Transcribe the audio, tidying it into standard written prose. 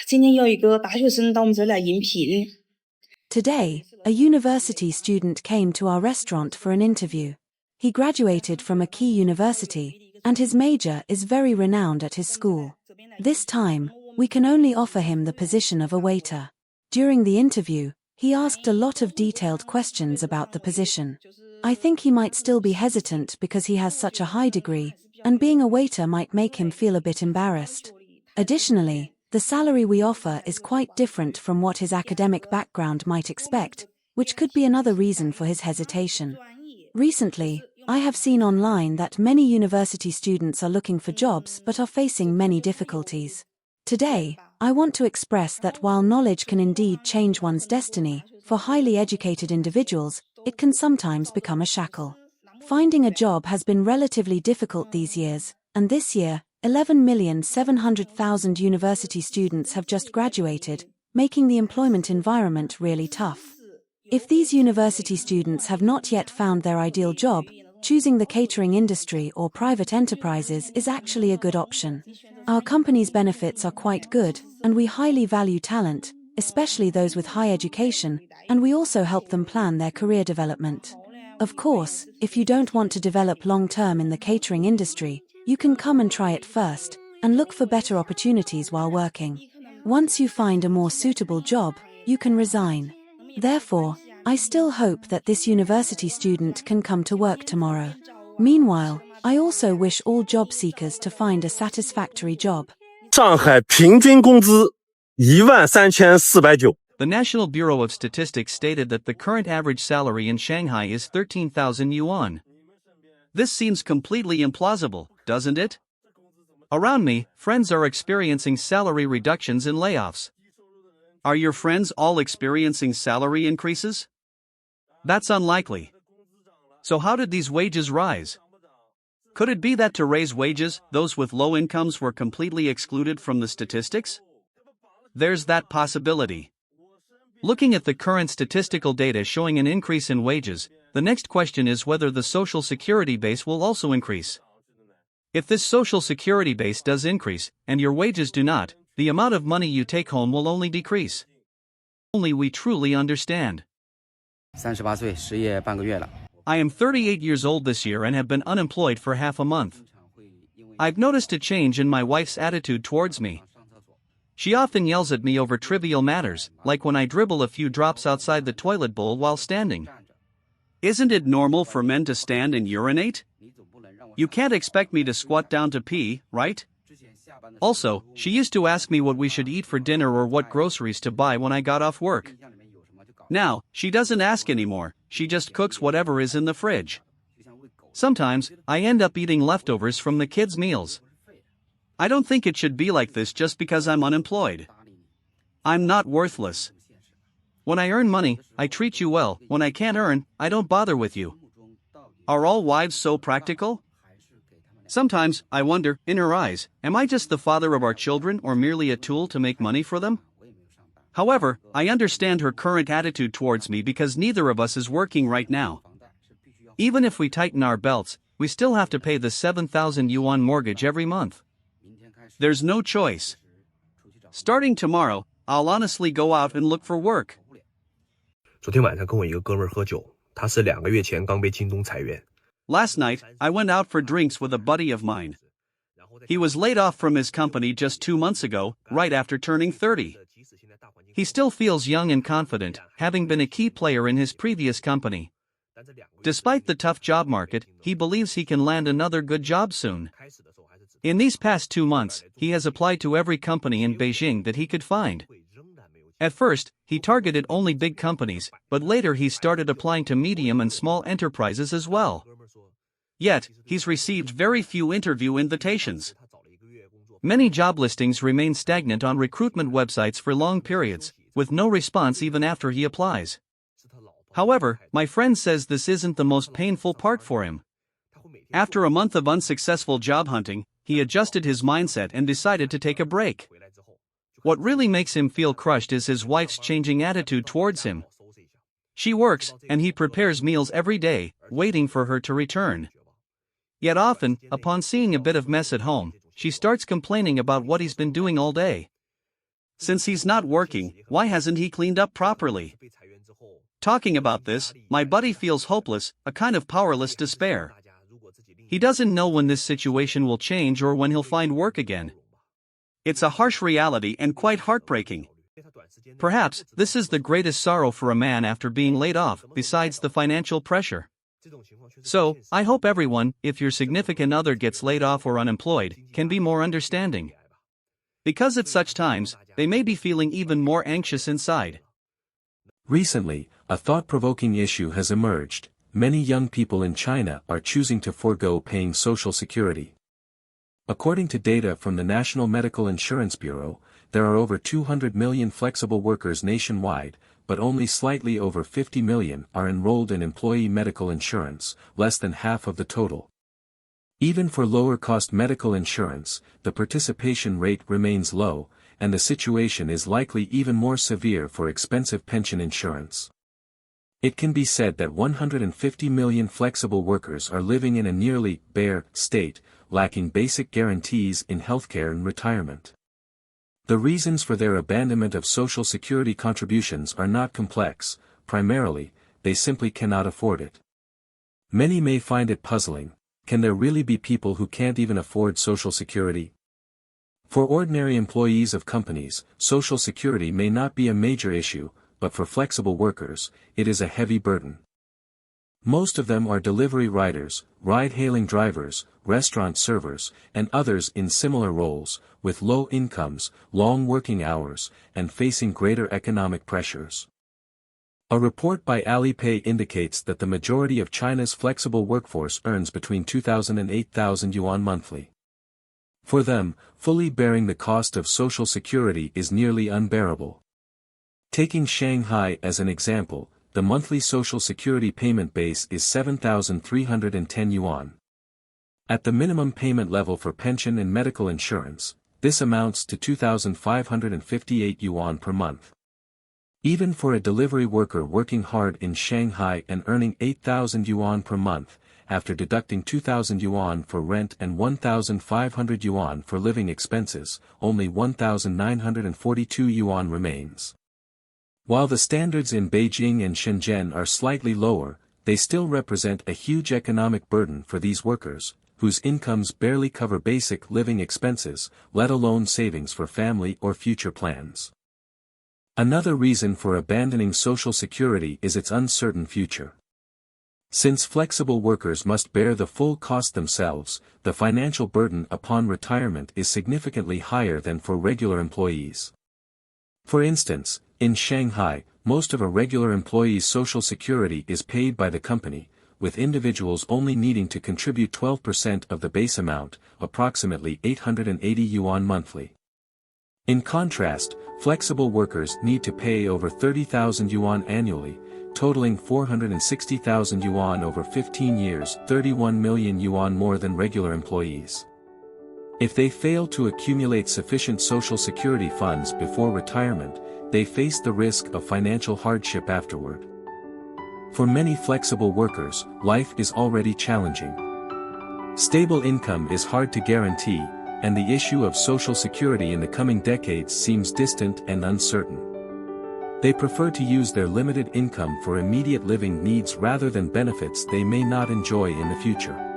今天有一个大学生到我们这儿来应聘。 Today, a university student came to our restaurant for an interview. He graduated from a key university, and his major is very renowned at his school. This time, we can only offer him the position of a waiter. During the interview, he asked a lot of detailed questions about the position. I think he might still be hesitant because he has such a high degree, and being a waiter might make him feel a bit embarrassed. Additionally, the salary we offer is quite different from what his academic background might expect, which could be another reason for his hesitation. Recently, I have seen online that many university students are looking for jobs but are facing many difficulties. Today, I want to express that while knowledge can indeed change one's destiny, for highly educated individuals, it can sometimes become a shackle. Finding a job has been relatively difficult these years, and this year, 11,700,000 university students have just graduated, making the employment environment really tough. If these university students have not yet found their ideal job, choosing the catering industry or private enterprises is actually a good option. Our company's benefits are quite good, and we highly value talent, especially those with high education, and we also help them plan their career development. Of course, if you don't want to develop long-term in the catering industry, you can come and try it first, and look for better opportunities while working. Once you find a more suitable job, you can resign. Therefore, I still hope that this university student can come to work tomorrow. Meanwhile, I also wish all job seekers to find a satisfactory job. 上海平均工资13490。 The National Bureau of Statistics stated that the current average salary in Shanghai is 13,000 yuan. This seems completely implausible, doesn't it? Around me, friends are experiencing salary reductions and layoffs. Are your friends all experiencing salary increases? That's unlikely. So how did these wages rise? Could it be that to raise wages, those with low incomes were completely excluded from the statistics? There's that possibility. Looking at the current statistical data showing an increase in wages, the next question is whether the social security base will also increase. If this social security base does increase, and your wages do not, the amount of money you take home will only decrease. Only we truly understand. 38岁失业半个月了。 I am 38 years old this year and have been unemployed for half a month. I've noticed a change in my wife's attitude towards me. She often yells at me over trivial matters, like when I dribble a few drops outside the toilet bowl while standing. Isn't it normal for men to stand and urinate? You can't expect me to squat down to pee, right? Also, she used to ask me what we should eat for dinner or what groceries to buy when I got off work. Now, she doesn't ask anymore, she just cooks whatever is in the fridge. Sometimes, I end up eating leftovers from the kids' meals. I don't think it should be like this just because I'm unemployed. I'm not worthless. When I earn money, I treat you well. When I can't earn, I don't bother with you. Are all wives so practical? Sometimes, I wonder, in her eyes, am I just the father of our children or merely a tool to make money for them? However, I understand her current attitude towards me because neither of us is working right now. Even if we tighten our belts, we still have to pay the 7,000 yuan mortgage every month. There's no choice. Starting tomorrow, I'll honestly go out and look for work. 昨天晚上跟我一个哥们儿喝酒，他是2个月前刚被京东裁员。 Last night, I went out for drinks with a buddy of mine. He was laid off from his company just 2 months ago, right after turning 30. He still feels young and confident, having been a key player in his previous company. Despite the tough job market, he believes he can land another good job soon. In these past 2 months, he has applied to every company in Beijing that he could find. At first, he targeted only big companies, but later he started applying to medium and small enterprises as well. Yet, he's received very few interview invitations. Many job listings remain stagnant on recruitment websites for long periods, with no response even after he applies. However, my friend says this isn't the most painful part for him. After a month of unsuccessful job hunting, he adjusted his mindset and decided to take a break. What really makes him feel crushed is his wife's changing attitude towards him. She works, and he prepares meals every day, waiting for her to return. Yet often, upon seeing a bit of mess at home, she starts complaining about what he's been doing all day. Since he's not working, why hasn't he cleaned up properly? Talking about this, my buddy feels hopeless, a kind of powerless despair. He doesn't know when this situation will change or when he'll find work again. It's a harsh reality and quite heartbreaking. Perhaps this is the greatest sorrow for a man after being laid off, besides the financial pressure. So, I hope everyone, if your significant other gets laid off or unemployed, can be more understanding. Because at such times, they may be feeling even more anxious inside. Recently, a thought-provoking issue has emerged. Many young people in China are choosing to forego paying Social Security. According to data from the National Medical Insurance Bureau, there are over 200 million flexible workers nationwide, but only slightly over 50 million are enrolled in employee medical insurance, less than half of the total. Even for lower-cost medical insurance, the participation rate remains low, and the situation is likely even more severe for expensive pension insurance. It can be said that 150 million flexible workers are living in a nearly bare state, lacking basic guarantees in healthcare and retirement. The reasons for their abandonment of Social Security contributions are not complex. Primarily, they simply cannot afford it. Many may find it puzzling. Can there really be people who can't even afford Social Security? For ordinary employees of companies, Social Security may not be a major issue, but for flexible workers, it is a heavy burden. Most of them are delivery riders, ride-hailing drivers, restaurant servers, and others in similar roles, with low incomes, long working hours, and facing greater economic pressures. A report by Alipay indicates that the majority of China's flexible workforce earns between 2,000 and 8,000 yuan monthly. For them, fully bearing the cost of Social Security is nearly unbearable. Taking Shanghai as an example, the monthly Social Security payment base is 7,310 yuan. At the minimum payment level for pension and medical insurance, this amounts to 2,558 yuan per month. Even for a delivery worker working hard in Shanghai and earning 8,000 yuan per month, after deducting 2,000 yuan for rent and 1,500 yuan for living expenses, only 1,942 yuan remains. While the standards in Beijing and Shenzhen are slightly lower, they still represent a huge economic burden for these workers, whose incomes barely cover basic living expenses, let alone savings for family or future plans. Another reason for abandoning Social Security is its uncertain future. Since flexible workers must bear the full cost themselves, the financial burden upon retirement is significantly higher than for regular employees. For instance, in Shanghai, most of a regular employee's Social Security is paid by the company, with individuals only needing to contribute 12% of the base amount, approximately 880 yuan monthly. In contrast, flexible workers need to pay over 30,000 yuan annually, totaling 460,000 yuan over 15 years, 31 million yuan more than regular employees. If they fail to accumulate sufficient Social Security funds before retirement, they face the risk of financial hardship afterward. For many flexible workers, life is already challenging. Stable income is hard to guarantee, and the issue of Social Security in the coming decades seems distant and uncertain. They prefer to use their limited income for immediate living needs rather than benefits they may not enjoy in the future.